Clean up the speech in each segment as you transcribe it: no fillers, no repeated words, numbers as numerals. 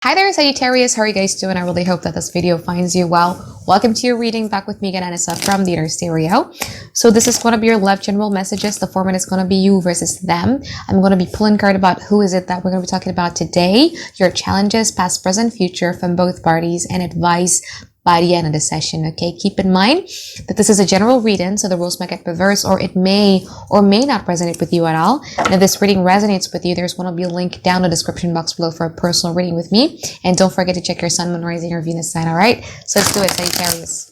Hi there, Sagittarius. How are you guys doing? I really hope that this video finds you well. Welcome to your reading. Back with me again, Anisa from the Stereo. So this is going to be your love general messages. The format is going to be you versus them. I'm going to be pulling card about who is it that we're going to be talking about today, your challenges, past, present, future from both parties, and advice by the end of the session. Okay, keep in mind that this is a general reading, so the rules might get reversed, or it may or may not resonate with you at all. And if this reading resonates with you, there's going to be a link down in the description box below for a personal reading with me. And don't forget to check your sun, moon, rising, or Venus sign. All right, so let's do it, Sagittarius.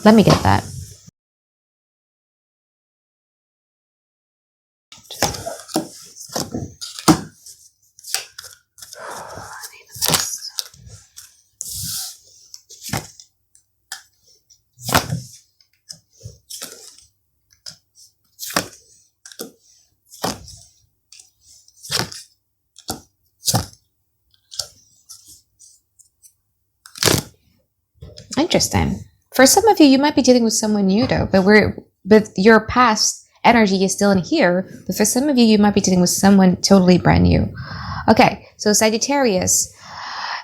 Let me get that. Interesting. For some of you, you might be dealing with someone new though, but your past energy is still in here. But for some of you, you might be dealing with someone totally brand new. Okay, so Sagittarius,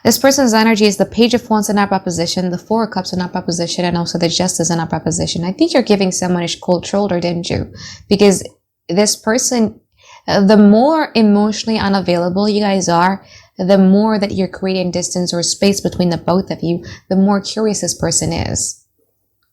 this person's energy is the Page of Wands in upright position, the Four of Cups in upright position, and also the Justice in upright position. I think you're giving someone a cold shoulder, didn't you? Because this person, the more emotionally unavailable you guys are, the more that you're creating distance or space between the both of you, the more curious this person is.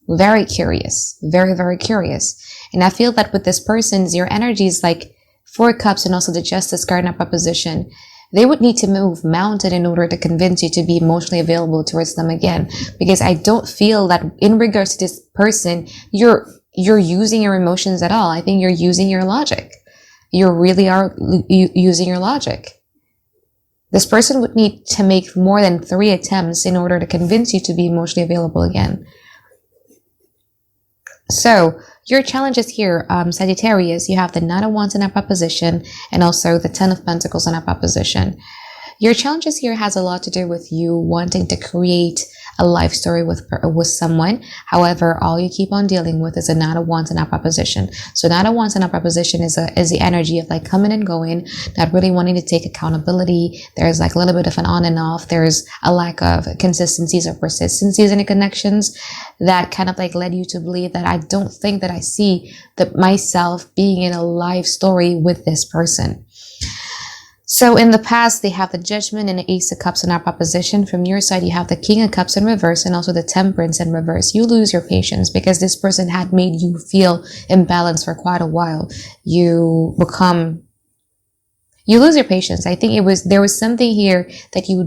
Very curious. Very, very curious. And I feel that with this person's, your energy is like Four Cups and also the Justice card in upright position. They would need to move mountain in order to convince you to be emotionally available towards them again. Because I don't feel that in regards to this person, you're using your emotions at all. I think you're using your logic. You really are using your logic. This person would need to make more than 3 attempts in order to convince you to be emotionally available again. So your challenges here, Sagittarius, you have the Knight of Wands in upright position and also the Ten of Pentacles in upright position. Your challenges here has a lot to do with you wanting to create a life story with someone. However, all you keep on dealing with is a Knight of Wands in upright position. So Knight of Wands in upright position is the energy of like coming and going, not really wanting to take accountability. There's like a little bit of an on and off. There's a lack of consistencies or persistencies in the connections that kind of like led you to believe that I don't think that I see myself being in a life story with this person. So in the past, they have the Judgment and the Ace of Cups in upright position. From your side, you have the King of Cups in reverse and also the Temperance in reverse. You lose your patience because this person had made you feel imbalanced for quite a while. You lose your patience. I think there was something here that you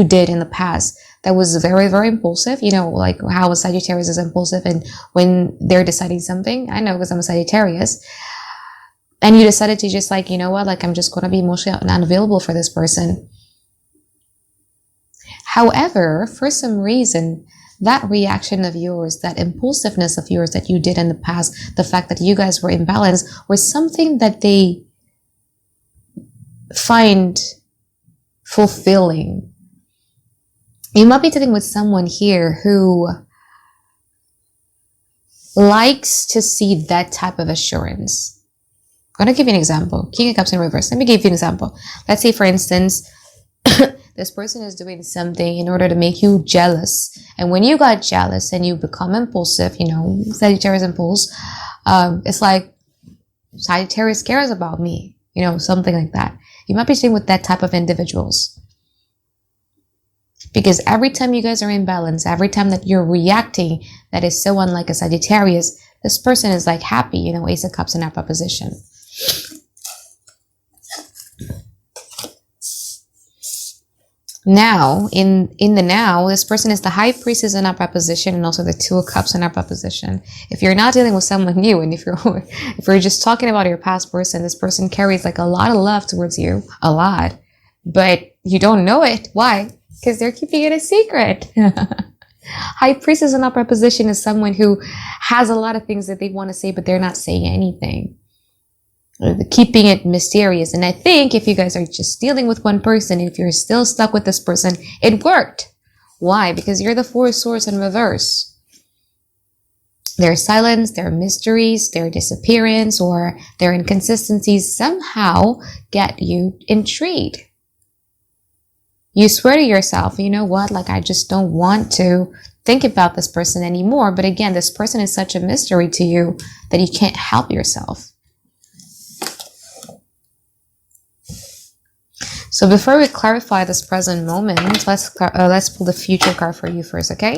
did in the past that was very, very impulsive. You know, like how a Sagittarius is impulsive and when they're deciding something. I know because I'm a Sagittarius. And you decided to just like, you know what, like I'm just going to be emotionally unavailable for this person. However, for some reason, that reaction of yours, that impulsiveness of yours that you did in the past, the fact that you guys were imbalanced, was something that they find fulfilling. You might be dealing with someone here who likes to see that type of assurance. I'm going to give you an example. King of Cups in reverse. Let me give you an example. Let's say, for instance, this person is doing something in order to make you jealous. And when you got jealous and you become impulsive, you know, Sagittarius impulse, it's like, Sagittarius cares about me, you know, something like that. You might be dealing with that type of individuals. Because every time you guys are in balance, every time that you're reacting that is so unlike a Sagittarius, this person is like happy, you know, Ace of Cups in upright position. Now, in the now, this person is the High Priestess in upright position and also the Two of Cups in upright position. If you're not dealing with someone new and if you're just talking about your past person, this person carries like a lot of love towards you, a lot, but you don't know it. Why? Because they're keeping it a secret. High Priestess in upright position is someone who has a lot of things that they want to say, but they're not saying anything. Keeping it mysterious. And I think if you guys are just dealing with one person, if you're still stuck with this person, it worked. Why? Because you're the Four of Swords in reverse. Their silence, their mysteries, their disappearance, or their inconsistencies somehow get you intrigued. You swear to yourself, you know what, like I just don't want to think about this person anymore. But again, this person is such a mystery to you that you can't help yourself. So before we clarify this present moment, let's pull the future card for you first, okay?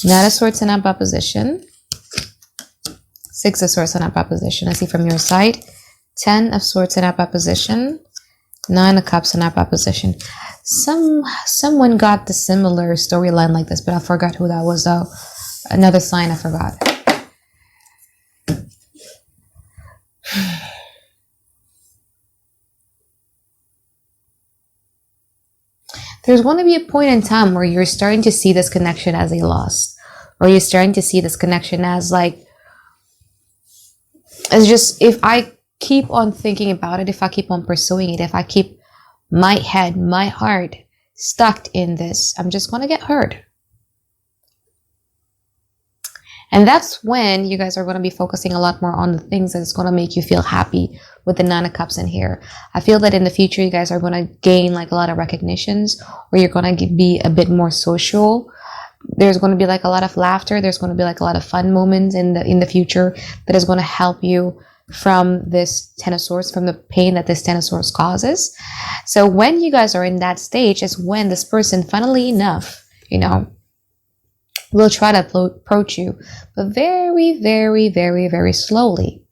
Knight of Swords in opposition. Six of Swords in opposition. I see from your side. 10 of Swords in opposition. 9 of Cups in opposition. Someone got the similar storyline like this, but I forgot who that was though. Another sign I forgot. There's going to be a point in time where you're starting to see this connection as a loss. Or you're starting to see this connection as like, it's just, if I keep on thinking about it, if I keep on pursuing it, if I keep my head, my heart stuck in this, I'm just going to get hurt. And that's when you guys are going to be focusing a lot more on the things that's going to make you feel happy with the 9 of Cups in here. I feel that in the future, you guys are going to gain like a lot of recognitions, or you're going to be a bit more social. There's going to be like a lot of laughter. There's going to be like a lot of fun moments in the future that is going to help you from this 10 of Swords, from the pain that this 10 of Swords causes. So when you guys are in that stage is when this person, funnily enough, you know, will try to approach you, but very, very, very, very slowly.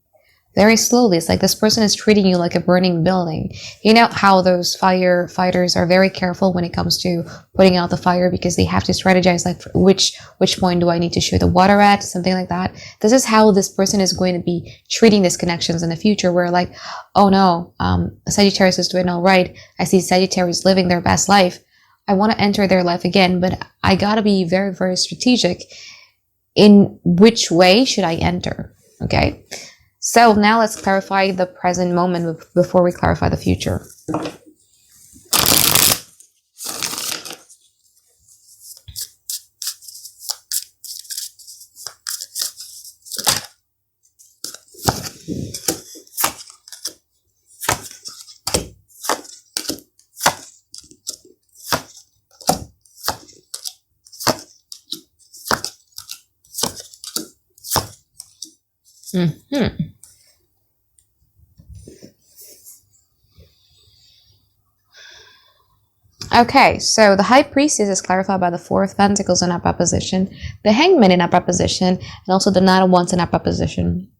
Very slowly. It's like this person is treating you like a burning building. You know how those firefighters are very careful when it comes to putting out the fire, because they have to strategize like which point do I need to shoot the water at, something like that. This is how this person is going to be treating these connections in the future, where like, oh no, Sagittarius is doing all right. I see Sagittarius living their best life. I want to enter their life again, but I gotta be very, very strategic in which way should I enter, okay? So now let's clarify the present moment before we clarify the future. Okay, so the High Priestess is clarified by the 4 of Pentacles in upper position, the Hangman in upper position, and also the Knight of Wands in upper position.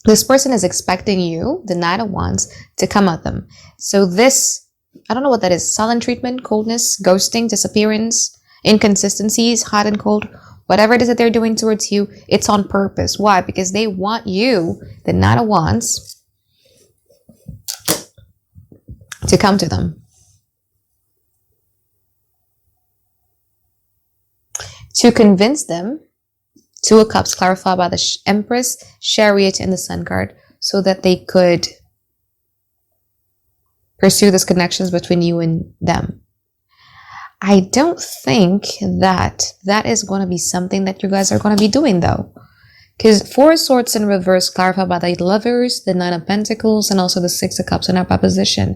This person is expecting you, the Knight of Wands, to come at them. So this, I don't know what that is, silent treatment, coldness, ghosting, disappearance, inconsistencies, hot and cold, whatever it is that they're doing towards you, it's on purpose. Why? Because they want you, the Knight of Wands, to come to them. To convince them, 2 of Cups clarified by the Empress, Chariot, and the Sun card, so that they could pursue these connections between you and them. I don't think that is going to be something that you guys are going to be doing though. Because 4 of Swords in reverse clarified by the Lovers, the 9 of Pentacles, and also the 6 of Cups in upper position.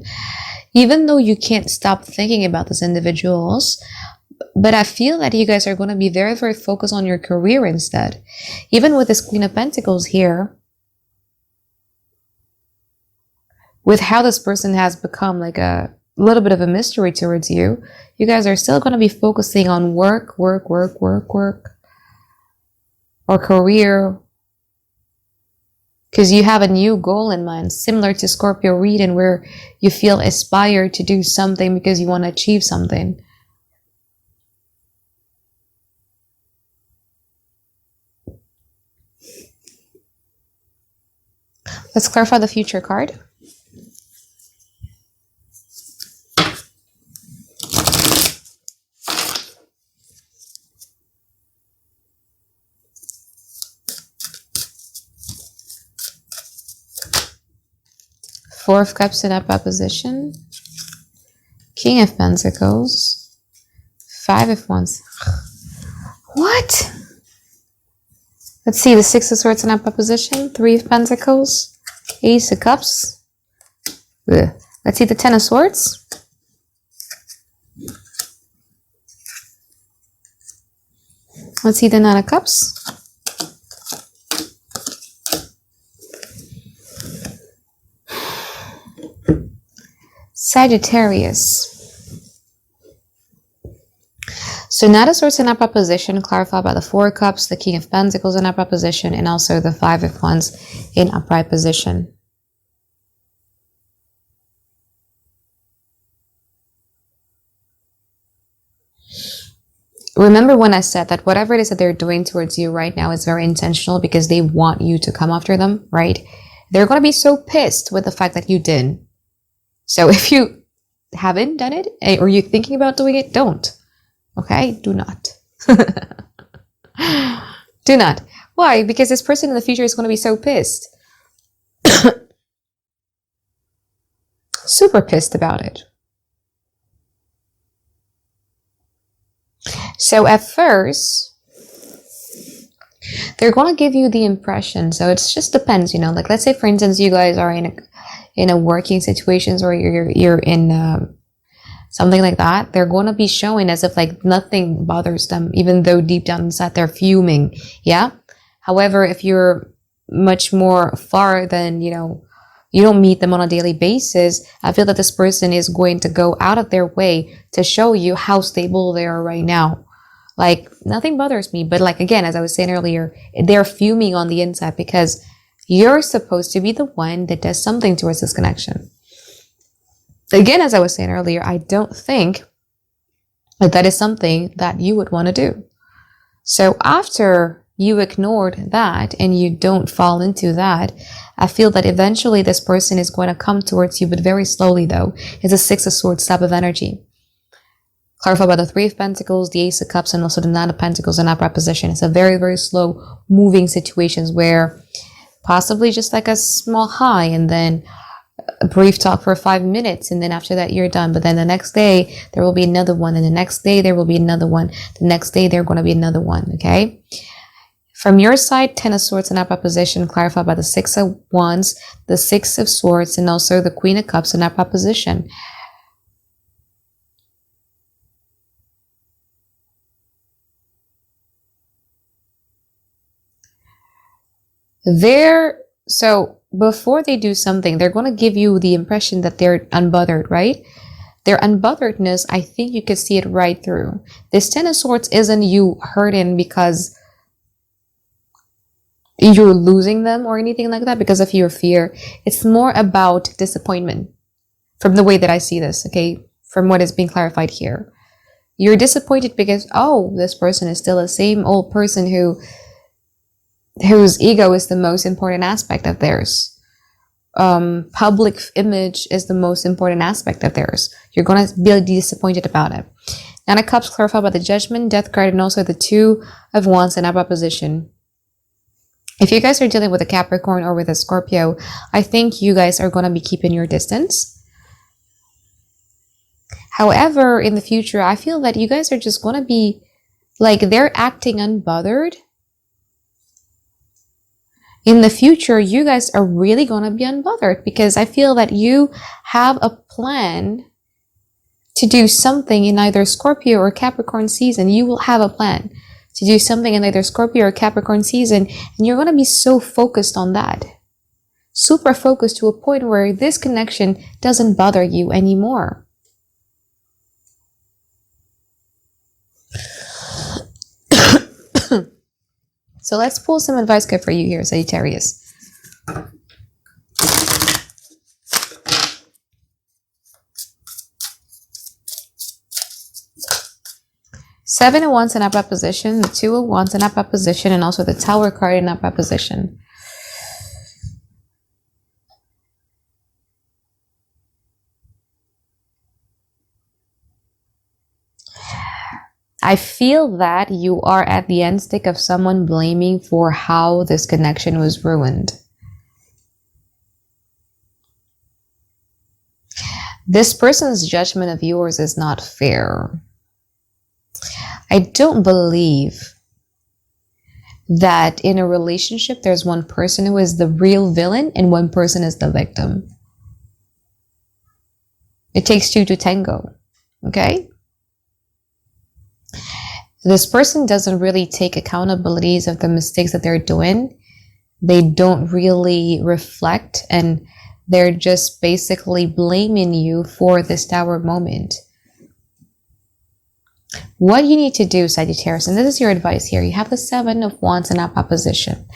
Even though you can't stop thinking about these individuals, but I feel that you guys are going to be very, very focused on your career instead. Even with this Queen of Pentacles here, with how this person has become like a little bit of a mystery towards you, you guys are still going to be focusing on work, or career, because you have a new goal in mind, similar to Scorpio reading, where you feel inspired to do something because you want to achieve something. Let's clarify the future card. Four of Cups in upper position. King of Pentacles. Five of Wands. What? Let's see, the Six of Swords in upright position. Three of Pentacles. Ace of Cups. Ugh. Let's see the Ten of Swords. Let's see the Nine of Cups. Sagittarius. So Knight of Swords in upright position, clarified by the Four of Cups, the King of Pentacles in upright position, and also the Five of Wands in upright position. Remember when I said that whatever it is that they're doing towards you right now is very intentional because they want you to come after them, right? They're going to be so pissed with the fact that you didn't. So if you haven't done it or you're thinking about doing it, don't. Okay? Do not. Do not. Why? Because this person in the future is going to be so pissed. Super pissed about it. So at first, they're going to give you the impression. So it just depends, you know. Like, let's say, for instance, you guys are in a working situations or you're in something like that. They're going to be showing as if like nothing bothers them, even though deep down inside they're fuming. Yeah. However, if you're much more far than, you know, you don't meet them on a daily basis, I feel that this person is going to go out of their way to show you how stable they are right now. Like, nothing bothers me. But like, again, as I was saying earlier, they're fuming on the inside because you're supposed to be the one that does something towards this connection. Again, as I was saying earlier, I don't think that that is something that you would want to do. So after you ignored that and you don't fall into that, I feel that eventually this person is going to come towards you, but very slowly though. It's a Six of Swords type of energy. Clarified by the Three of Pentacles, the Ace of Cups, and also the Nine of Pentacles in upright position. It's a very, very slow moving situations where possibly just like a small high and then a brief talk for 5 minutes, and then after that you're done. But then the next day there will be another one, and the next day there will be another one. The next day there's going to be another one. Okay. From your side, Ten of Swords in upright position, clarified by the Six of Wands, the Six of Swords, and also the Queen of Cups in upright position. So before they do something, they're going to give you the impression that they're unbothered, right? Their unbotheredness, I think you could see it right through. This Ten of Swords isn't you hurting because you're losing them or anything like that because of your fear. It's more about disappointment from the way that I see this, okay? From what is being clarified here. You're disappointed because, oh, this person is still the same old person whose ego is the most important aspect of theirs. Public image is the most important aspect of theirs. You're going to be disappointed about it. Nine of Cups clarified by the Judgment, Death card, and also the Two of Wands in upright position. If you guys are dealing with a Capricorn or with a Scorpio, I think you guys are going to be keeping your distance. However, in the future, I feel that you guys are just going to be like, they're acting unbothered. In the future, you guys are really going to be unbothered because I feel that you have a plan to do something in either Scorpio or Capricorn season. You will have a plan to do something in either Scorpio or Capricorn season, and you're going to be so focused on that. Super focused to a point where this connection doesn't bother you anymore. So let's pull some advice card for you here, Sagittarius. Seven of Wands in upright position, the Two of Wands in upright position, and also the Tower card in upright position. I feel that you are at the end stick of someone blaming for how this connection was ruined. This person's judgment of yours is not fair. I don't believe that in a relationship there's one person who is the real villain and one person is the victim. It takes two to tango. Okay? This person doesn't really take accountabilities of the mistakes that they're doing. They don't really reflect, and they're just basically blaming you for this Tower moment. What you need to do, Sagittarius, and this is your advice here. You have the Seven of Wands in opposition.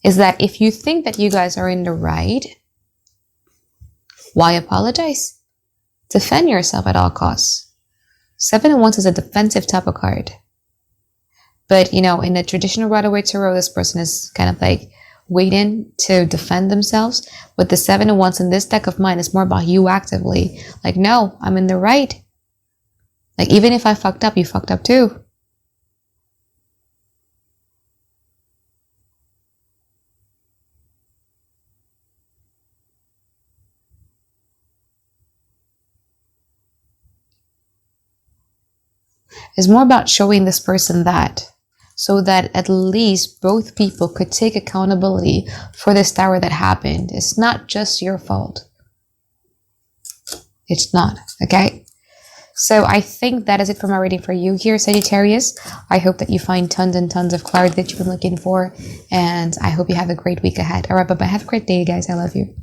Is that if you think that you guys are in the right, why apologize? Defend yourself at all costs. Seven of Wands is a defensive type of card. But, you know, in the traditional Rider-Waite Tarot, this person is kind of like waiting to defend themselves. But the Seven of Wands in this deck of mine is more about you actively. Like, no, I'm in the right. Like, even if I fucked up, you fucked up too. It's more about showing this person that, so that at least both people could take accountability for this Tower that happened. It's not just your fault. It's not, okay? So I think that is it for my reading for you here, Sagittarius. I hope that you find tons and tons of clarity that you've been looking for, and I hope you have a great week ahead. All right, bye-bye. Have a great day, guys. I love you.